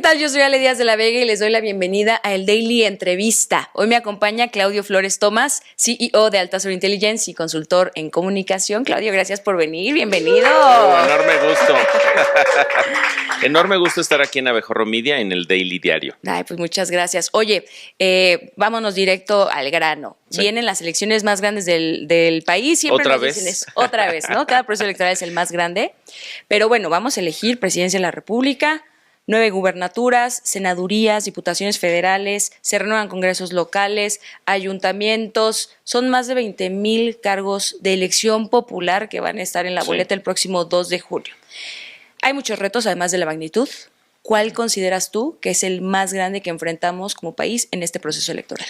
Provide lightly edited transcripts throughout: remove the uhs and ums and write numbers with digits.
tal? Yo soy Ale Díaz de la Vega y les doy la bienvenida a El Daily Entrevista. Hoy me acompaña Claudio Flores Tomás, CEO de Altasur Intelligence y consultor en comunicación. Claudio, gracias por venir. Bienvenido. Enorme gusto. Enorme gusto estar aquí en Abejorro Media en El Daily Diario. Ay, pues muchas gracias. Oye, vámonos directo al grano. Sí. Vienen las elecciones más grandes del país. Siempre ¿Otra nos vez? dicen eso. Otra vez, ¿no? Cada proceso electoral es el más grande. Pero bueno, vamos a elegir presidencia de la República, 9 gubernaturas, senadurías, diputaciones federales, se renuevan congresos locales, ayuntamientos. Son más de 20,000 cargos de elección popular que van a estar en la boleta el próximo 2 de julio. Hay muchos retos, además de la magnitud. ¿Cuál consideras tú que es el más grande que enfrentamos como país en este proceso electoral?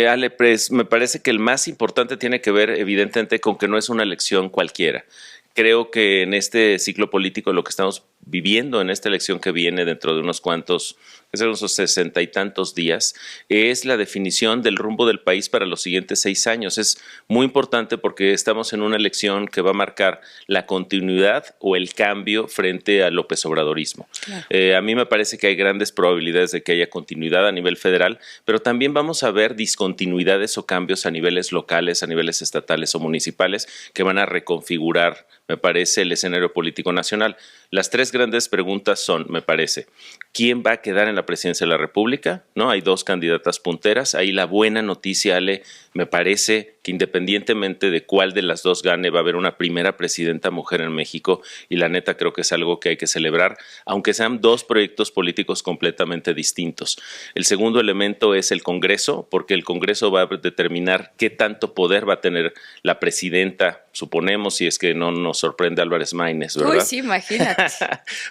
Ale, pues me parece que el más importante tiene que ver evidentemente con que no es una elección cualquiera. Creo que en este ciclo político lo que estamos viviendo en esta elección que viene dentro de unos cuantos, unos 60 y tantos días, es la definición del rumbo del país para los siguientes 6 años. Es muy importante porque estamos en una elección que va a marcar la continuidad o el cambio frente al López Obradorismo. Claro. A mí me parece que hay grandes probabilidades de que haya continuidad a nivel federal, pero también vamos a ver discontinuidades o cambios a niveles locales, a niveles estatales o municipales que van a reconfigurar, me parece, el escenario político nacional. Las 3 grandes preguntas son, me parece, ¿quién va a quedar en la presidencia de la República? ¿No? Hay 2 candidatas punteras. Ahí la buena noticia, Ale, me parece que independientemente de cuál de las 2 gane, va a haber una primera presidenta mujer en México y la neta creo que es algo que hay que celebrar, aunque sean 2 proyectos políticos completamente distintos. El segundo elemento es el Congreso, porque el Congreso va a determinar qué tanto poder va a tener la presidenta, suponemos, si es que no nos sorprende Álvarez Maínez, ¿verdad? Uy, sí, imagínate.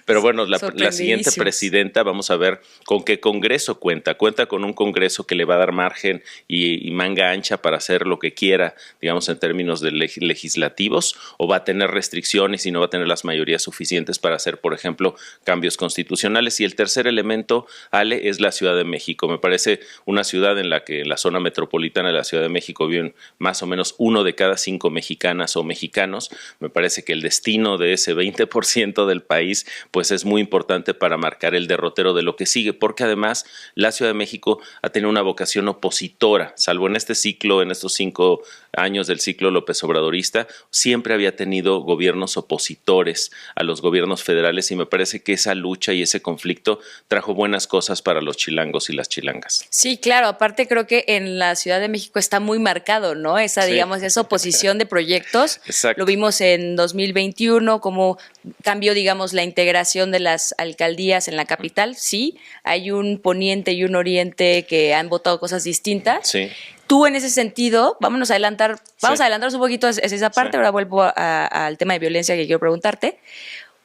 Pero bueno, la siguiente presidenta, vamos a ver con qué Congreso cuenta. Cuenta con un Congreso que le va a dar margen y manga ancha para hacer lo que quiera, digamos, en términos de legislativos, o va a tener restricciones y no va a tener las mayorías suficientes para hacer, por ejemplo, cambios constitucionales. Y el tercer elemento, Ale, es la Ciudad de México. Me parece una ciudad en la que en la zona metropolitana de la Ciudad de México viven más o menos 1 de cada 5 mexicanas o mexicanos. Me parece que el destino de ese 20% del país pues es muy importante para marcar el derrotero de lo que sigue, porque además la Ciudad de México ha tenido una vocación opositora, salvo en este ciclo, en estos 5 años del ciclo López Obradorista, siempre había tenido gobiernos opositores a los gobiernos federales y me parece que esa lucha y ese conflicto trajo buenas cosas para los chilangos y las chilangas. Sí, claro, aparte creo que en la Ciudad de México está muy marcado, ¿no? Esa, sí, digamos, esa oposición de proyectos. Exacto. Lo vimos en 2021, cómo cambió, digamos, la integración de las alcaldías en la capital. Sí, hay un poniente y un oriente que han votado cosas distintas. Sí. Tú, en ese sentido, vamos a adelantarnos un poquito hacia esa parte. Sí. Ahora vuelvo al tema de violencia que quiero preguntarte.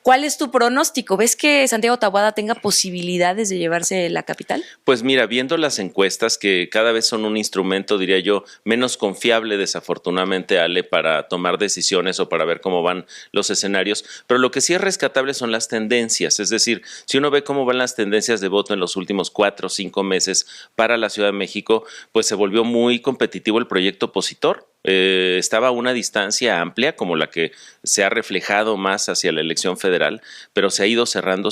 ¿Cuál es tu pronóstico? ¿Ves que Santiago Taboada tenga posibilidades de llevarse la capital? Pues mira, viendo las encuestas que cada vez son un instrumento, diría yo, menos confiable desafortunadamente, Ale, para tomar decisiones o para ver cómo van los escenarios, pero lo que sí es rescatable son las tendencias, es decir, si uno ve cómo van las tendencias de voto en los últimos 4 o 5 meses para la Ciudad de México, pues se volvió muy competitivo el proyecto opositor. Estaba a una distancia amplia como la que se ha reflejado más hacia la elección federal, pero se ha ido cerrando.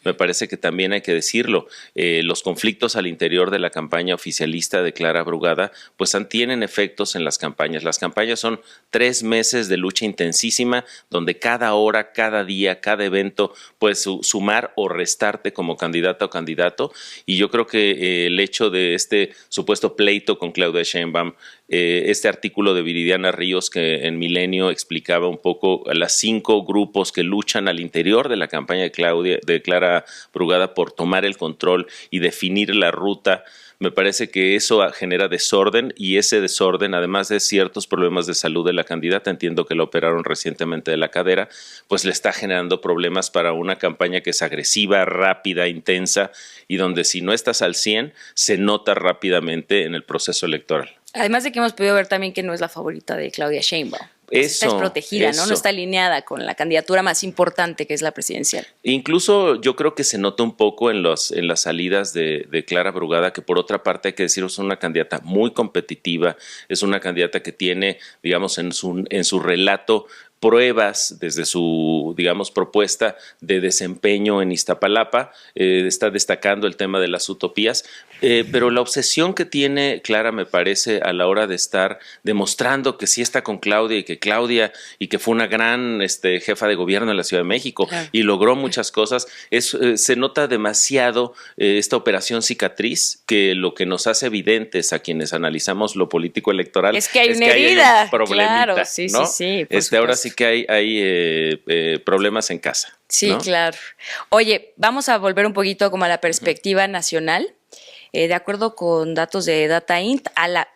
Me parece que también hay que decirlo, los conflictos al interior de la campaña oficialista de Clara Brugada pues tienen efectos en las campañas. Las campañas son 3 meses de lucha intensísima donde cada hora, cada día, cada evento puedes sumar o restarte como candidata o candidato, y yo creo que el hecho de este supuesto pleito con Claudia Sheinbaum, este artículo de Viridiana Ríos que en Milenio explicaba un poco las 5 grupos que luchan al interior de la campaña de Clara Brugada por tomar el control y definir la ruta. Me parece que eso genera desorden, y ese desorden, además de ciertos problemas de salud de la candidata, entiendo que la operaron recientemente de la cadera, pues le está generando problemas para una campaña que es agresiva, rápida, intensa, y donde si no estás al 100, se nota rápidamente en el proceso electoral. Además de que hemos podido ver también que no es la favorita de Claudia Sheinbaum. Está desprotegida, ¿no? No está alineada con la candidatura más importante, que es la presidencial. Incluso yo creo que se nota un poco en las salidas de Clara Brugada, que por otra parte hay que decir es una candidata muy competitiva, es una candidata que tiene, digamos, en su relato pruebas desde su, digamos, propuesta de desempeño en Iztapalapa, está destacando el tema de las utopías, pero la obsesión que tiene Clara, me parece, a la hora de estar demostrando que sí está con Claudia y que fue una gran jefa de gobierno en la Ciudad de México, claro, y logró muchas cosas, se nota demasiado esta operación cicatriz, que lo que nos hace evidentes a quienes analizamos lo político electoral es que hay una herida, un problemita, claro, sí, ¿no? sí, Ahora sí que hay problemas en casa. Sí, ¿no? claro. Oye, vamos a volver un poquito como a la perspectiva nacional. De acuerdo con datos de DataInt,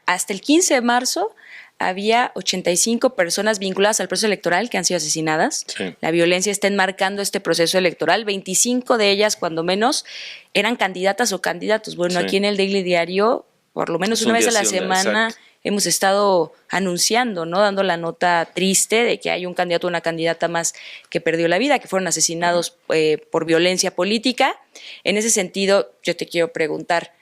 hasta el 15 de marzo había 85 personas vinculadas al proceso electoral que han sido asesinadas. Sí. La violencia está enmarcando este proceso electoral. 25 de ellas, cuando menos, eran candidatas o candidatos. Bueno, sí, aquí en el Daily Diario, por lo menos una vez a la semana, hemos estado anunciando, ¿no? Dando la nota triste de que hay un candidato o una candidata más que perdió la vida, que fueron asesinados por violencia política. En ese sentido, yo te quiero preguntar,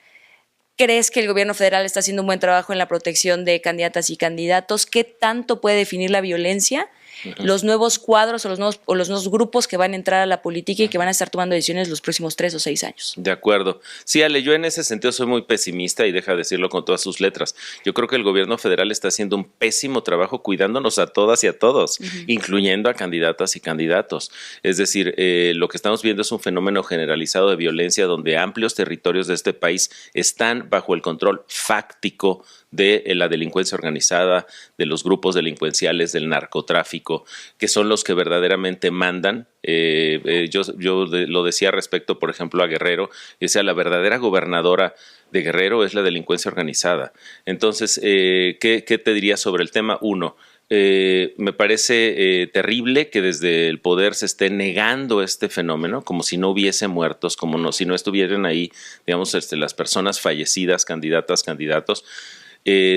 ¿crees que el gobierno federal está haciendo un buen trabajo en la protección de candidatas y candidatos? ¿Qué tanto puede definir la violencia? Los nuevos cuadros o los nuevos grupos que van a entrar a la política y que van a estar tomando decisiones los próximos 3 o 6 años. De acuerdo. Sí, Ale, yo en ese sentido soy muy pesimista y deja decirlo con todas sus letras. Yo creo que el gobierno federal está haciendo un pésimo trabajo cuidándonos a todas y a todos, incluyendo a candidatas y candidatos. Es decir, lo que estamos viendo es un fenómeno generalizado de violencia donde amplios territorios de este país están bajo el control fáctico de la delincuencia organizada, de los grupos delincuenciales, del narcotráfico, que son los que verdaderamente mandan. Yo lo decía respecto, por ejemplo, a Guerrero, y decía, la verdadera gobernadora de Guerrero es la delincuencia organizada. Entonces, ¿qué te diría sobre el tema? Uno, me parece terrible que desde el poder se esté negando este fenómeno, como si no hubiese muertos, si no estuvieran ahí, digamos, las personas fallecidas, candidatas, candidatos.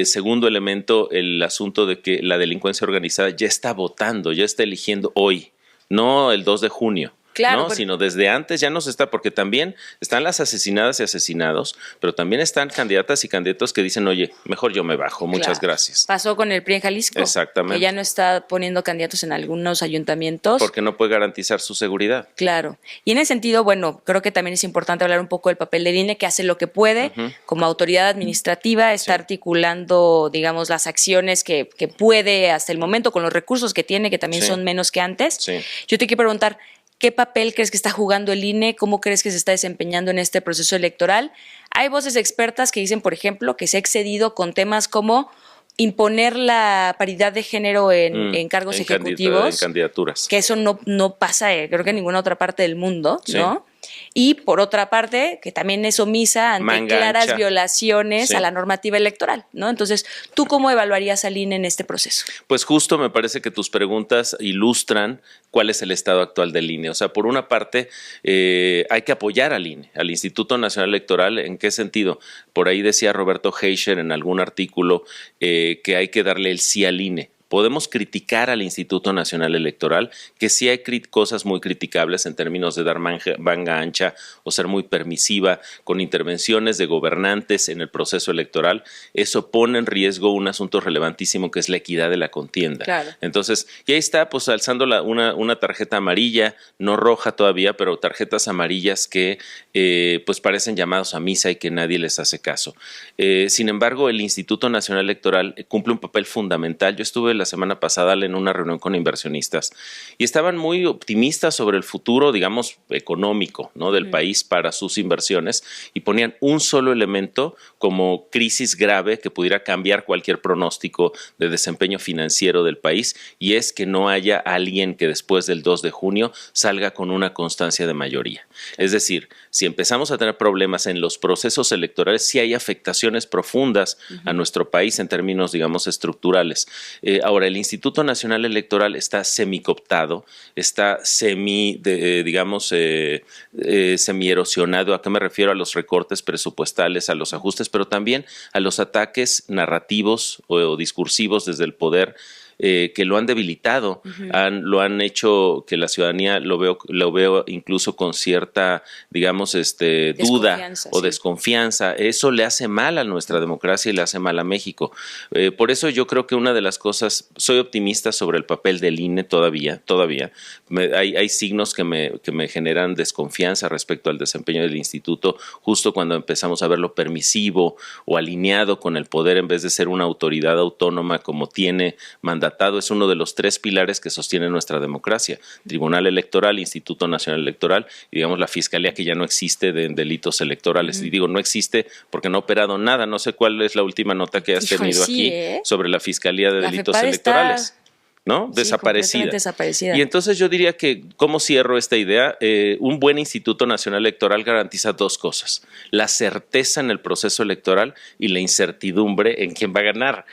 Segundo elemento, el asunto de que la delincuencia organizada ya está votando, ya está eligiendo hoy, no el 2 de junio. Claro, ¿no? Sino desde antes ya nos está, porque también están las asesinadas y asesinados, pero también están candidatas y candidatos que dicen, oye, mejor yo me bajo, muchas gracias. Pasó con el PRI en Jalisco. Exactamente. Que ya no está poniendo candidatos en algunos ayuntamientos. Porque no puede garantizar su seguridad. Claro. Y en ese sentido, bueno, creo que también es importante hablar un poco del papel del INE, que hace lo que puede como autoridad administrativa, está articulando, digamos, las acciones que puede hasta el momento con los recursos que tiene, que también son menos que antes. Sí. Yo te quiero preguntar, ¿qué papel crees que está jugando el INE? ¿Cómo crees que se está desempeñando en este proceso electoral? Hay voces expertas que dicen, por ejemplo, que se ha excedido con temas como imponer la paridad de género en cargos ejecutivos. En candidaturas. Que eso no pasa, creo que en ninguna otra parte del mundo, ¿no? Y por otra parte, que también es omisa ante claras violaciones a la normativa electoral, ¿no? Entonces, ¿tú cómo evaluarías al INE en este proceso? Pues justo me parece que tus preguntas ilustran cuál es el estado actual del INE. O sea, por una parte, hay que apoyar al INE, al Instituto Nacional Electoral. ¿En qué sentido? Por ahí decía Roberto Heischer en algún artículo que hay que darle el sí al INE. Podemos criticar al Instituto Nacional Electoral, que sí hay cosas muy criticables en términos de dar manga ancha o ser muy permisiva con intervenciones de gobernantes en el proceso electoral. Eso pone en riesgo un asunto relevantísimo que es la equidad de la contienda. Claro. Entonces, y ahí está, pues alzando una tarjeta amarilla, no roja todavía, pero tarjetas amarillas que pues parecen llamados a misa y que nadie les hace caso. Sin embargo, el Instituto Nacional Electoral cumple un papel fundamental. Yo estuve la semana pasada en una reunión con inversionistas y estaban muy optimistas sobre el futuro, digamos, económico, ¿no? del país para sus inversiones, y ponían un solo elemento como crisis grave que pudiera cambiar cualquier pronóstico de desempeño financiero del país, y es que no haya alguien que después del 2 de junio salga con una constancia de mayoría. Es decir, si empezamos a tener problemas en los procesos electorales, sí hay afectaciones profundas a nuestro país en términos, digamos, estructurales. Ahora, el Instituto Nacional Electoral está semicooptado, está semi-erosionado. ¿A qué me refiero? A los recortes presupuestales, a los ajustes, pero también a los ataques narrativos o discursivos desde el poder que lo han debilitado, lo han hecho que la ciudadanía lo veo incluso con cierta, digamos, duda o desconfianza. Eso le hace mal a nuestra democracia y le hace mal a México. Por eso yo creo que una de las cosas, soy optimista sobre el papel del INE todavía. Hay signos que me generan desconfianza respecto al desempeño del instituto, justo cuando empezamos a verlo permisivo o alineado con el poder en vez de ser una autoridad autónoma como tiene mandatado. Es uno de los 3 pilares que sostienen nuestra democracia: Tribunal Electoral, Instituto Nacional Electoral y, digamos, la Fiscalía, que ya no existe de delitos electorales. Y digo, no existe porque no ha operado nada. No sé cuál es la última nota que has tenido aquí sobre la Fiscalía de Delitos Electorales. ¿No? Sí, desaparecida. Y entonces yo diría que, ¿cómo cierro esta idea? Un buen Instituto Nacional Electoral garantiza 2 cosas: la certeza en el proceso electoral y la incertidumbre en quién va a ganar.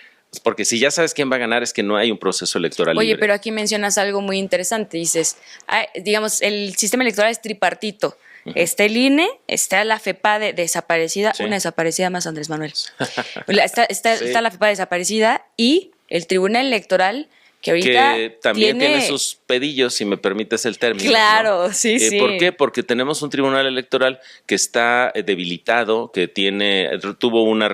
Porque si ya sabes quién va a ganar, es que no hay un proceso electoral libre. Oye, pero aquí mencionas algo muy interesante. Dices, digamos, el sistema electoral es tripartito. Está el INE, está la FEPADE desaparecida, una desaparecida más, Andrés Manuel. Está la FEPADE desaparecida y el Tribunal Electoral, que ahorita también tiene sus pedillos, si me permites el término. Claro, ¿no? sí. ¿Por qué? Porque tenemos un tribunal electoral que está debilitado, que tuvo una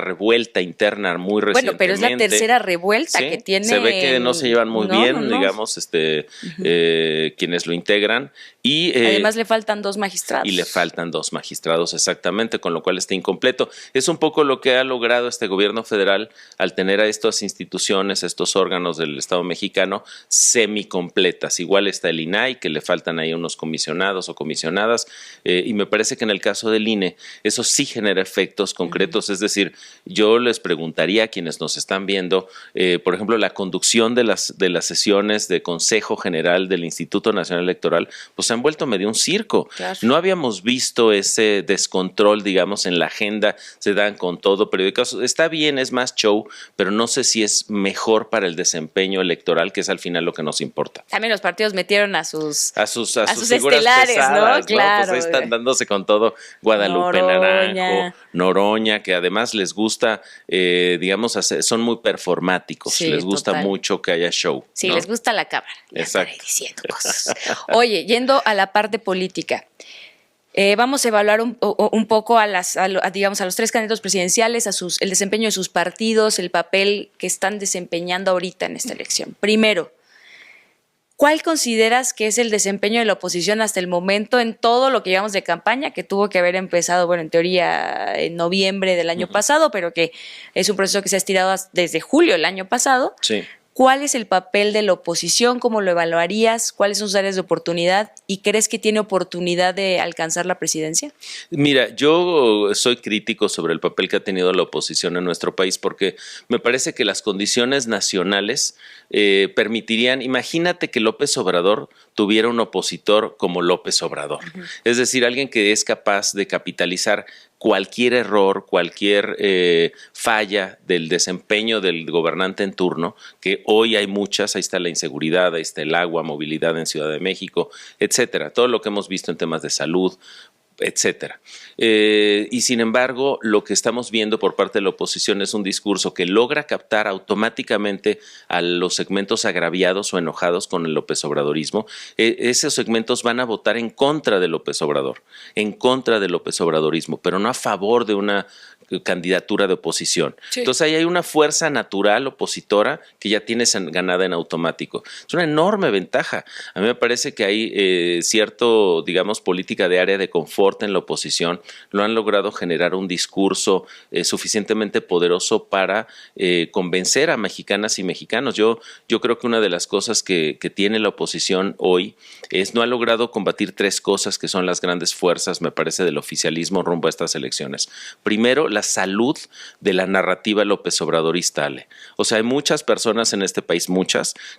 revuelta interna muy recientemente. Bueno, pero es la tercera revuelta que tiene. Se ve que no se llevan muy bien, digamos, quienes lo integran. Y, además le faltan 2 magistrados. Y le faltan 2 magistrados, exactamente, con lo cual está incompleto. Es un poco lo que ha logrado este gobierno federal al tener a estas instituciones, estos órganos del Estado mexicano semicompletas. Igual está el INAI, que le faltan ahí unos comisionados o comisionadas, y me parece que en el caso del INE eso sí genera efectos concretos. Es decir, yo les preguntaría a quienes nos están viendo, por ejemplo, la conducción de las sesiones de Consejo General del Instituto Nacional Electoral, pues se han vuelto medio un circo. Claro. No habíamos visto ese descontrol, digamos, en la agenda, se dan con todo, periódicos. Está bien, es más show, pero no sé si es mejor para el desempeño electoral, que es al final lo que nos importa. También los partidos metieron a sus figuras estelares, pesadas, ¿no? Claro. Pues ahí están dándose con todo. Guadalupe Naranjo, Noroña, que además les gusta, digamos, son muy performáticos. Les gusta mucho que haya show. Sí, ¿no? Les gusta la cámara. Exacto. Diciendo cosas. Oye, yendo a la parte política. Vamos a evaluar un poco a los 3 candidatos presidenciales, el desempeño de sus partidos, el papel que están desempeñando ahorita en esta elección. Primero, ¿cuál consideras que es el desempeño de la oposición hasta el momento en todo lo que llevamos de campaña, que tuvo que haber empezado, bueno, en teoría en noviembre del año pasado, pero que es un proceso que se ha estirado desde julio del año pasado? Sí. ¿Cuál es el papel de la oposición? ¿Cómo lo evaluarías? ¿Cuáles son sus áreas de oportunidad? ¿Y crees que tiene oportunidad de alcanzar la presidencia? Mira, yo soy crítico sobre el papel que ha tenido la oposición en nuestro país porque me parece que las condiciones nacionales permitirían, imagínate que López Obrador tuviera un opositor como López Obrador, es decir, alguien que es capaz de capitalizar cualquier error, cualquier falla del desempeño del gobernante en turno, que hoy hay muchas, ahí está la inseguridad, ahí está el agua, movilidad en Ciudad de México, etcétera, todo lo que hemos visto en temas de salud, etcétera. Y sin embargo, lo que estamos viendo por parte de la oposición es un discurso que logra captar automáticamente a los segmentos agraviados o enojados con el López Obradorismo. Esos segmentos van a votar en contra de López Obrador, en contra del López Obradorismo, pero no a favor de una candidatura de oposición. Sí. Entonces ahí hay una fuerza natural opositora que ya tienes ganada en automático. Es una enorme ventaja. A mí me parece que hay cierto, digamos, política de área de confort en la oposición. Lo han logrado generar un discurso suficientemente poderoso para convencer a mexicanas y mexicanos. Yo creo que una de las cosas que tiene la oposición hoy no ha logrado combatir 3 cosas que son las grandes fuerzas, me parece, del oficialismo rumbo a estas elecciones. Primero, la salud de la narrativa López Obradorista, Ale. O sea, hay muchas personas en este país,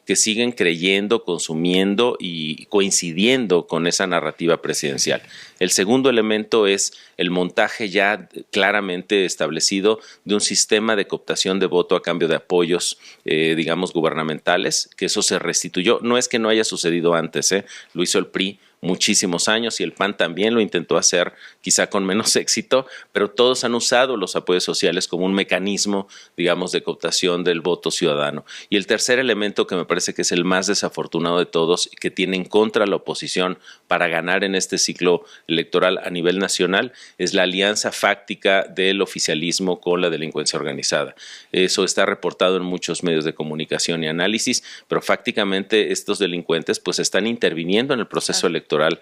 que siguen creyendo, consumiendo y coincidiendo con esa narrativa presidencial. El segundo elemento es el montaje ya claramente establecido de un sistema de cooptación de voto a cambio de apoyos, digamos, gubernamentales, que eso se restituyó. No es que no haya sucedido antes, lo hizo el PRI muchísimos años y el PAN también lo intentó hacer, quizá con menos éxito, pero todos han usado los apoyos sociales como un mecanismo, digamos, de cooptación del voto ciudadano. Y el tercer elemento que me parece que es el más desafortunado de todos, que tiene en contra la oposición para ganar en este ciclo electoral a nivel nacional, es la alianza fáctica del oficialismo con la delincuencia organizada. Eso está reportado en muchos medios de comunicación y análisis, pero fácticamente estos delincuentes pues están interviniendo en el proceso electoral,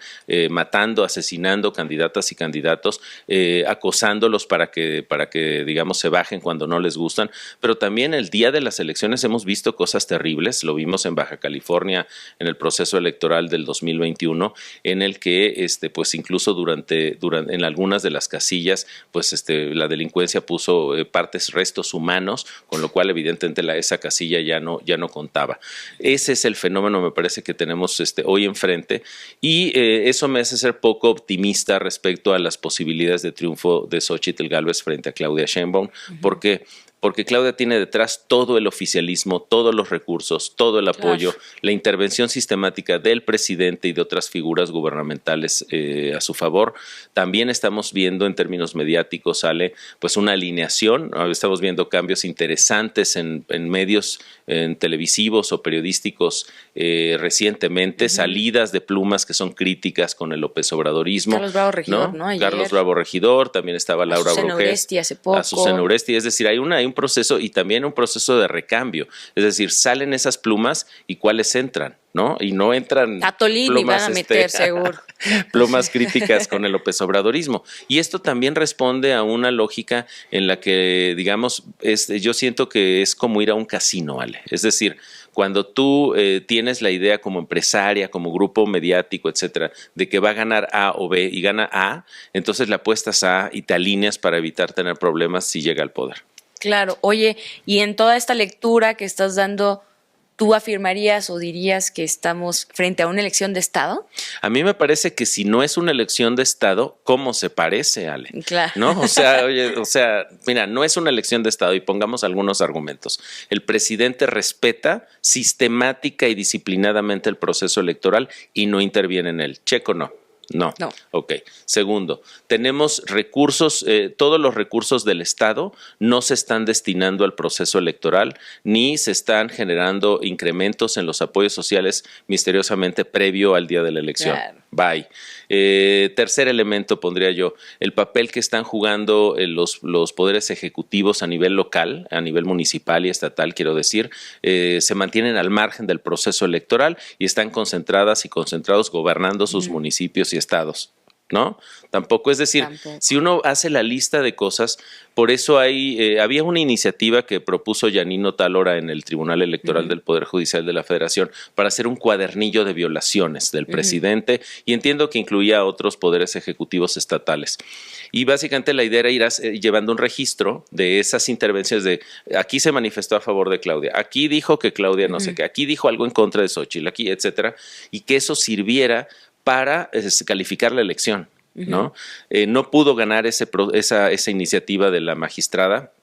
matando, asesinando candidatas y candidatos, acosándolos para que digamos se bajen cuando no les gustan, pero también el día de las elecciones hemos visto cosas terribles, lo vimos en Baja California en el proceso electoral del 2021, en el que pues incluso durante en algunas de las casillas pues la delincuencia puso restos humanos, con lo cual evidentemente esa casilla ya no contaba. Ese es el fenómeno, me parece, que tenemos hoy enfrente, y eso me hace ser poco optimista respecto a las posibilidades de triunfo de Xóchitl Gálvez frente a Claudia Sheinbaum, porque Claudia tiene detrás todo el oficialismo, todos los recursos, todo el apoyo, la intervención sistemática del presidente y de otras figuras gubernamentales a su favor. También estamos viendo en términos mediáticos, pues una alineación, estamos viendo cambios interesantes en medios televisivos o periodísticos recientemente, salidas de plumas que son críticas con el López Obradorismo. Carlos Bravo Regidor, ¿no? Ayer. Carlos Bravo Regidor, también estaba Laura Brogés. Uresti hace poco. Azucena Uresti, es decir, hay un proceso y también un proceso de recambio, es decir, salen esas plumas y cuáles entran, ¿no? Y no entran Tatolini van a meter seguro. Plumas críticas con el López Obradorismo. Y esto también responde a una lógica en la que, digamos, yo siento que es como ir a un casino, Ale. Es decir, cuando tú tienes la idea como empresaria, como grupo mediático, etcétera, de que va a ganar A o B y gana A, entonces le apuestas A y te alineas para evitar tener problemas si llega al poder. Claro. Oye, y en toda esta lectura que estás dando, ¿tú afirmarías o dirías que estamos frente a una elección de Estado? A mí me parece que si no es una elección de Estado, ¿cómo se parece, Ale? Claro. ¿No? Mira, no es una elección de Estado y pongamos algunos argumentos. El presidente respeta sistemática y disciplinadamente el proceso electoral y no interviene en él. ¿Checo no? No. Ok. Segundo, tenemos recursos, todos los recursos del Estado no se están destinando al proceso electoral, ni se están generando incrementos en los apoyos sociales misteriosamente previo al día de la elección. Claro. Bye. Tercer elemento pondría yo, el papel que están jugando los poderes ejecutivos a nivel local, a nivel municipal y estatal, quiero decir, se mantienen al margen del proceso electoral y están concentradas y concentrados gobernando sus municipios y estados, ¿no? Tampoco, es decir, si uno hace la lista de cosas, por eso había una iniciativa que propuso Yanino Talora en el Tribunal Electoral del Poder Judicial de la Federación para hacer un cuadernillo de violaciones del presidente, y entiendo que incluía a otros poderes ejecutivos estatales. Y básicamente la idea era ir llevando un registro de esas intervenciones de aquí se manifestó a favor de Claudia, aquí dijo que Claudia no sé qué, aquí dijo algo en contra de Xóchitl, aquí, etcétera, y que eso sirviera para calificar la elección, ¿no? No pudo ganar esa iniciativa de la magistrada,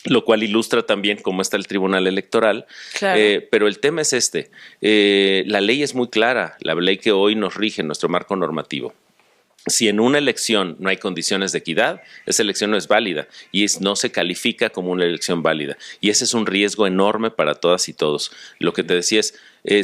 lo cual ilustra también cómo está el Tribunal Electoral. Claro. Pero el tema es la ley es muy clara, la ley que hoy nos rige, nuestro marco normativo. Si en una elección no hay condiciones de equidad, esa elección no es válida y no se califica como una elección válida. Y ese es un riesgo enorme para todas y todos. Lo que te decía es,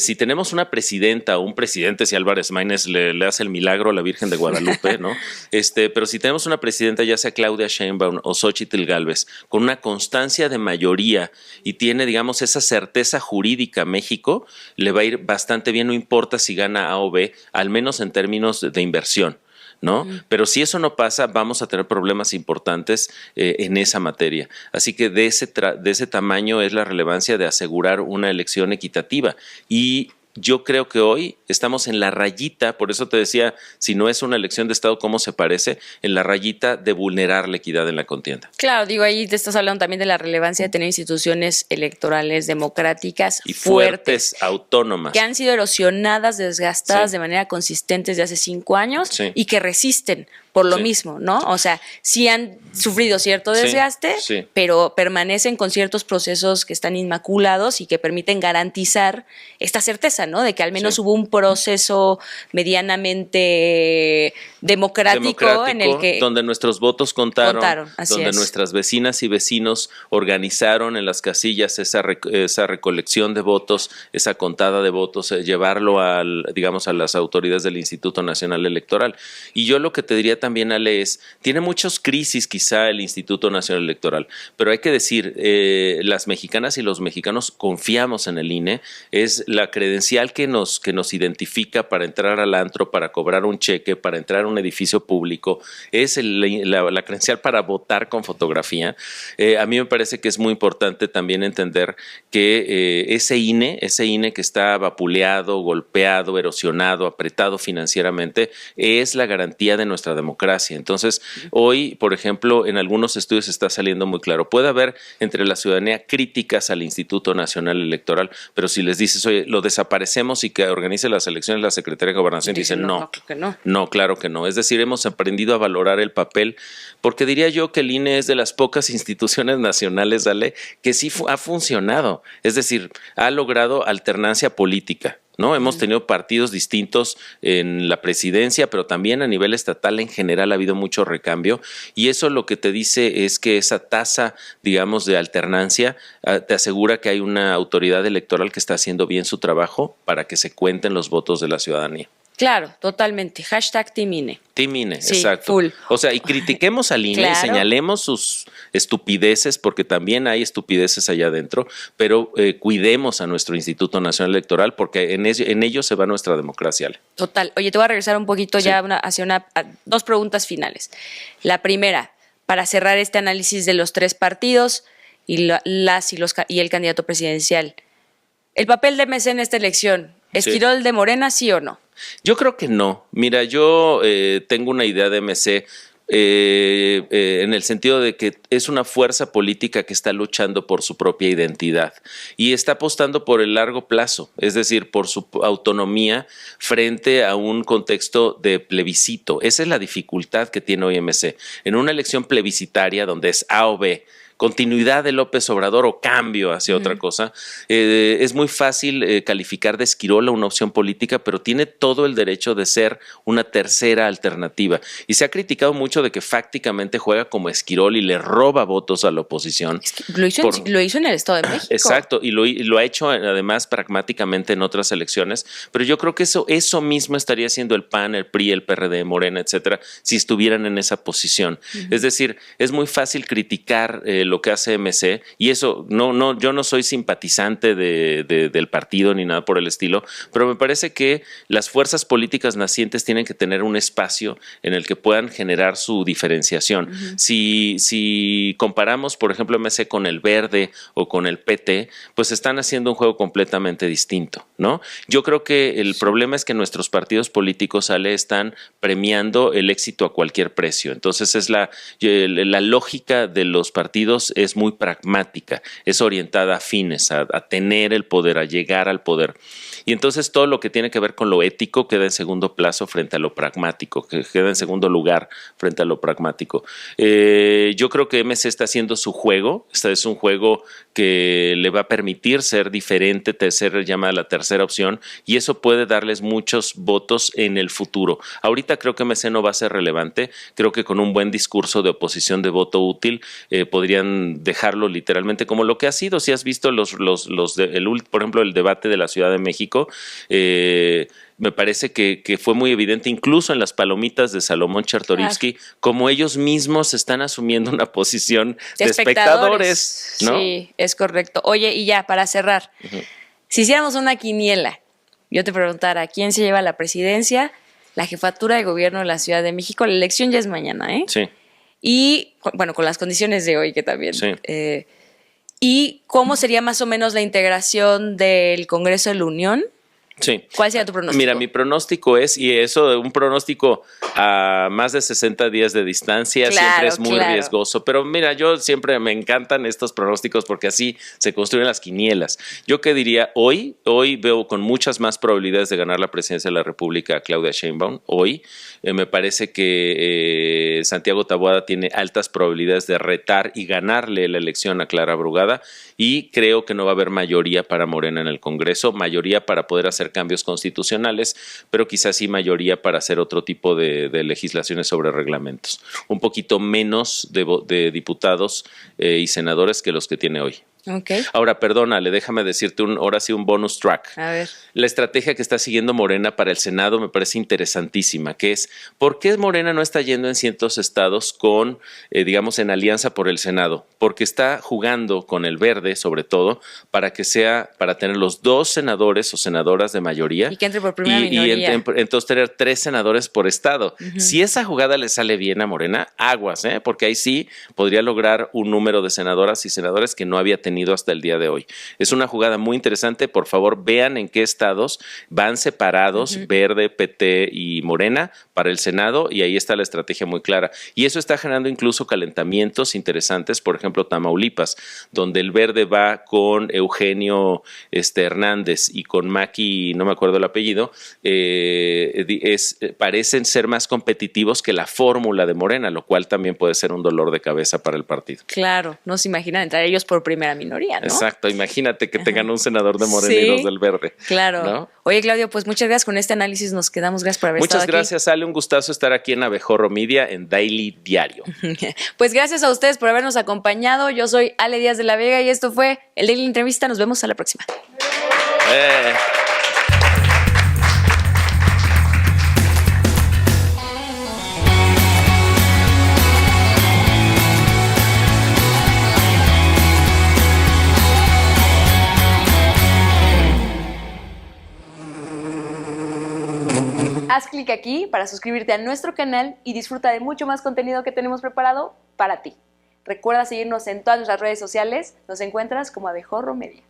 si tenemos una presidenta o un presidente, si Álvarez Maínez le hace el milagro a la Virgen de Guadalupe, ¿no? Pero si tenemos una presidenta, ya sea Claudia Sheinbaum o Xóchitl Gálvez, con una constancia de mayoría y tiene, digamos, esa certeza jurídica, México le va a ir bastante bien, no importa si gana A o B, al menos en términos de inversión, ¿no? Pero si eso no pasa, vamos a tener problemas importantes en esa materia. Así que de ese tamaño es la relevancia de asegurar una elección equitativa. Y yo creo que hoy estamos en la rayita, por eso te decía, si no es una elección de Estado, ¿cómo se parece? En la rayita de vulnerar la equidad en la contienda. Claro, digo, ahí te estás hablando también de la relevancia de tener instituciones electorales democráticas y fuertes, autónomas, que han sido erosionadas, desgastadas de manera consistente desde hace 5 años y que resisten. por lo Sí. mismo, ¿no? O sea, sí han sufrido cierto Sí, desgaste, sí. pero permanecen con ciertos procesos que están inmaculados y que permiten garantizar esta certeza, ¿no? De que al menos Sí. hubo un proceso medianamente democrático en el que donde nuestros votos contaron, así donde es. nuestras vecinas y vecinos organizaron en las casillas esa recolección de votos, esa contada de votos, llevarlo digamos, a las autoridades del Instituto Nacional Electoral. Y yo lo que te diría también, Ale, tiene muchas crisis quizá el Instituto Nacional Electoral, pero hay que decir, las mexicanas y los mexicanos confiamos en el INE, es la credencial que nos identifica para entrar al antro, para cobrar un cheque, para entrar a un edificio público, es la credencial para votar con fotografía. A mí me parece que es muy importante también entender que ese INE que está vapuleado, golpeado, erosionado, apretado financieramente, es la garantía de nuestra democracia. Entonces, hoy, por ejemplo, en algunos estudios está saliendo muy claro, puede haber entre la ciudadanía críticas al Instituto Nacional Electoral, pero si les dices, oye, lo desaparecemos y que organice las elecciones la Secretaría de Gobernación, dicen no, creo que no. No, claro que no. Es decir, hemos aprendido a valorar el papel, porque diría yo que el INE es de las pocas instituciones nacionales, Ale, que sí ha funcionado. Es decir, ha logrado alternancia política. ¿No? Hemos tenido partidos distintos en la presidencia, pero también a nivel estatal en general ha habido mucho recambio, y eso lo que te dice es que esa tasa, digamos, de alternancia te asegura que hay una autoridad electoral que está haciendo bien su trabajo para que se cuenten los votos de la ciudadanía. Claro, totalmente. Hashtag Team INE. Team INE, Sí, exacto. full. O sea, y critiquemos al INE, Claro. señalemos sus estupideces, porque también hay estupideces allá adentro, pero cuidemos a nuestro Instituto Nacional Electoral, porque en ello se va nuestra democracia. Total. Oye, te voy a regresar un poquito Sí. ya hacia dos preguntas finales. La primera, para cerrar este análisis de los tres partidos y y el candidato presidencial. ¿El papel de MC en esta elección, Esquirol de Morena, sí o no? Yo creo que no. Mira, yo tengo una idea de MC en el sentido de que es una fuerza política que está luchando por su propia identidad y está apostando por el largo plazo, es decir, por su autonomía frente a un contexto de plebiscito. Esa es la dificultad que tiene hoy MC. En una elección plebiscitaria donde es A o B, continuidad de López Obrador o cambio hacia otra cosa, es muy fácil calificar de Esquirol a una opción política, pero tiene todo el derecho de ser una tercera alternativa. Y se ha criticado mucho de que fácticamente juega como Esquirol y le roba votos a la oposición. Es que lo hizo en el Estado de México. Exacto, y lo ha hecho además pragmáticamente en otras elecciones, pero yo creo que eso mismo estaría haciendo el PAN, el PRI, el PRD, Morena, etcétera, si estuvieran en esa posición. Es decir, es muy fácil criticar lo que hace MC, y eso, yo no soy simpatizante del partido ni nada por el estilo, pero me parece que las fuerzas políticas nacientes tienen que tener un espacio en el que puedan generar su diferenciación. Si comparamos, por ejemplo, MC con el Verde o con el PT, pues están haciendo un juego completamente distinto, ¿no? Yo creo que el problema es que nuestros partidos políticos, Ale, están premiando el éxito a cualquier precio. Entonces la lógica de los partidos es muy pragmática, es orientada a fines, a tener el poder, a llegar al poder. Y entonces todo lo que tiene que ver con lo ético queda en segundo plazo frente a lo pragmático, que queda en segundo lugar frente a lo pragmático. Yo creo que MC está haciendo su juego, este es un juego que le va a permitir ser diferente, ser llamada la tercera opción, y eso puede darles muchos votos en el futuro. Ahorita creo que MC no va a ser relevante, creo que con un buen discurso de oposición de voto útil podrían dejarlo literalmente como lo que ha sido. Si has visto por ejemplo, el debate de la Ciudad de México, me parece que fue muy evidente, incluso en las palomitas de Salomón Chertorivsky, claro, como ellos mismos están asumiendo una posición de espectadores, ¿no? Sí, es correcto. Oye, y ya, para cerrar, si hiciéramos una quiniela, yo te preguntara, ¿quién se lleva la presidencia, la jefatura de gobierno de la Ciudad de México? La elección ya es mañana, ¿eh? Sí. Y, bueno, con las condiciones de hoy que también. Sí. ¿Y cómo sería más o menos la integración del Congreso de la Unión Sí. ¿Cuál sería tu pronóstico? Mira, mi pronóstico es, y eso, un pronóstico a más de 60 días de distancia siempre es muy riesgoso, pero mira, yo siempre me encantan estos pronósticos porque así se construyen las quinielas. Yo qué diría, hoy veo con muchas más probabilidades de ganar la presidencia de la República a Claudia Sheinbaum, hoy. Me parece que Santiago Taboada tiene altas probabilidades de retar y ganarle la elección a Clara Brugada, y creo que no va a haber mayoría para Morena en el Congreso, mayoría para poder hacer cambios constitucionales, pero quizás sí mayoría para hacer otro tipo de legislaciones sobre reglamentos. Un poquito menos de diputados y senadores que los que tiene hoy. Okay. Ahora, perdónale, déjame decirte ahora sí un bonus track. A ver. La estrategia que está siguiendo Morena para el Senado me parece interesantísima, que es, ¿por qué Morena no está yendo en ciertos estados con, digamos, en alianza por el Senado? Porque está jugando con el Verde, sobre todo, para tener los 2 senadores o senadoras de mayoría. Y que entre por primera minoría. Y entonces tener 3 senadores por estado. Si esa jugada le sale bien a Morena, aguas, porque ahí sí podría lograr un número de senadoras y senadores que no había tenido hasta el día de hoy. Es una jugada muy interesante. Por favor, vean en qué estados van separados Verde, PT y Morena para el Senado, y ahí está la estrategia muy clara. Y eso está generando incluso calentamientos interesantes, por ejemplo, Tamaulipas, donde el Verde va con Eugenio Hernández y con Maki, no me acuerdo el apellido, parecen ser más competitivos que la fórmula de Morena, lo cual también puede ser un dolor de cabeza para el partido. Claro, no se imaginan entrar ellos por primera minoría, ¿no? Exacto, imagínate que tengan un senador de Morena y 2 del Verde. Claro. ¿No? Oye, Claudio, pues muchas gracias con este análisis, nos quedamos, gracias por haber estado aquí. Muchas gracias, Ale, un gustazo estar aquí en Abejorro Media en Daily Diario. Pues gracias a ustedes por habernos acompañado, yo soy Ale Díaz de la Vega y esto fue el Daily Entrevista, nos vemos a la próxima. Haz clic aquí para suscribirte a nuestro canal y disfruta de mucho más contenido que tenemos preparado para ti. Recuerda seguirnos en todas nuestras redes sociales, nos encuentras como Abejorro Media.